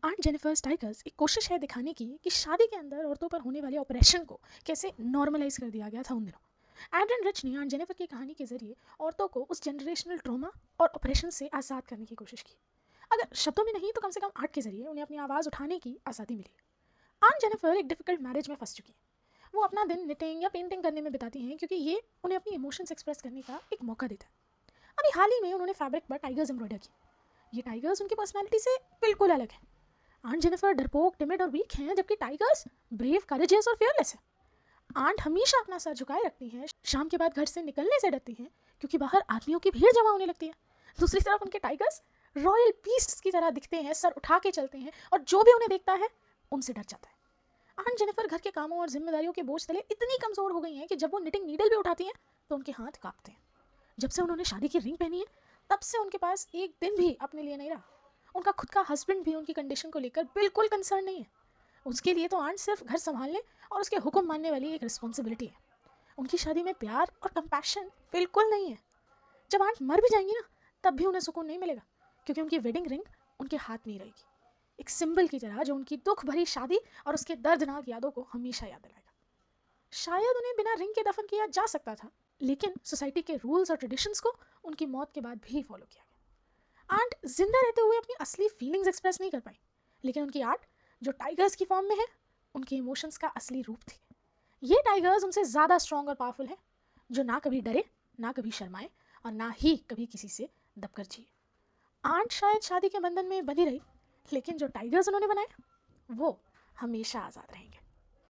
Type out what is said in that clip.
Aunt Jennifer's tigers एक कोशिश है दिखाने की कि शादी के अंदर औरतों पर होने वाले ऑपरेशन को कैसे नॉर्मलाइज कर दिया गया था उन दिनों। एड्रियन रिच ने आंट जेनिफर की कहानी के जरिए औरतों को उस जनरेशनल ट्रॉमा और ऑपरेशन से आज़ाद करने की कोशिश की। अगर शब्दों में नहीं तो कम से कम आर्ट के जरिए उन्हें अपनी आवाज़ उठाने की आज़ादी मिली। आंट जेनिफर एक डिफिकल्ट मैरिज में फंस चुकी है। वो अपना दिन निटिंग या पेंटिंग करने में बिताती हैं क्योंकि ये उन्हें अपनी इमोशंस एक्सप्रेस करने का एक मौका देता है। अभी हाल ही में उन्होंने फैब्रिक पर टाइगर्स एम्ब्रॉयडर की। ये टाइगर्स उनकी पर्सनैलिटी से बिल्कुल अलग है। आंट जेनिफर डरपोक, टिमिड और वीक हैं, जबकि टाइगर्स ब्रेव, करेजियस और फियरलेस है। आंट हमेशा अपना सर झुकाए रखती हैं, शाम के बाद घर से निकलने से डरती हैं क्योंकि बाहर आदमियों की भीड़ जमा होने लगती है। दूसरी तरफ उनके टाइगर्स रॉयल बीस्ट्स की तरह दिखते हैं, सर उठा के चलते हैं और जो भी उन्हें देखता है उनसे डर जाता है। आंट जेनिफर घर के कामों और जिम्मेदारियों के बोझ तले इतनी कमजोर हो गई हैं कि जब वो निटिंग नीडल भी उठाती हैं तो उनके हाथ कांपते हैं। जब से उन्होंने शादी की रिंग पहनी है तब से उनके पास एक दिन भी अपने लिए नहीं रहा। उनका खुद का हस्बैंड भी उनकी कंडीशन को लेकर बिल्कुल कंसर्न नहीं है। उसके लिए तो आंट सिर्फ घर संभालने और उसके हुक्म मानने वाली एक रिस्पॉन्सिबिलिटी है। उनकी शादी में प्यार और कंपैशन बिल्कुल नहीं है। जब आंट मर भी जाएंगी ना तब भी उन्हें सुकून नहीं मिलेगा क्योंकि उनकी वेडिंग रिंग उनके हाथ में ही रहेगी, एक सिंबल की तरह जो उनकी दुख भरी शादी और उसके दर्दनाक यादों को हमेशा याद दिलाएगा। शायद उन्हें बिना रिंग के दफन किया जा सकता था, लेकिन सोसाइटी के रूल्स और ट्रेडिशंस को उनकी मौत के बाद भी फॉलो किया गया। आंट जिंदा रहते हुए अपनी असली फीलिंग्स एक्सप्रेस नहीं कर पाई, लेकिन उनकी आर्ट जो टाइगर्स की फॉर्म में है उनके इमोशंस का असली रूप थी। ये टाइगर्स उनसे ज़्यादा स्ट्रॉन्ग और पावरफुल है, जो ना कभी डरे, ना कभी शर्माए और ना ही कभी किसी से दबकर जिए। आंट शायद शादी के बंधन में बंधी रही, लेकिन जो टाइगर्स उन्होंने बनाए वो हमेशा आज़ाद रहेंगे।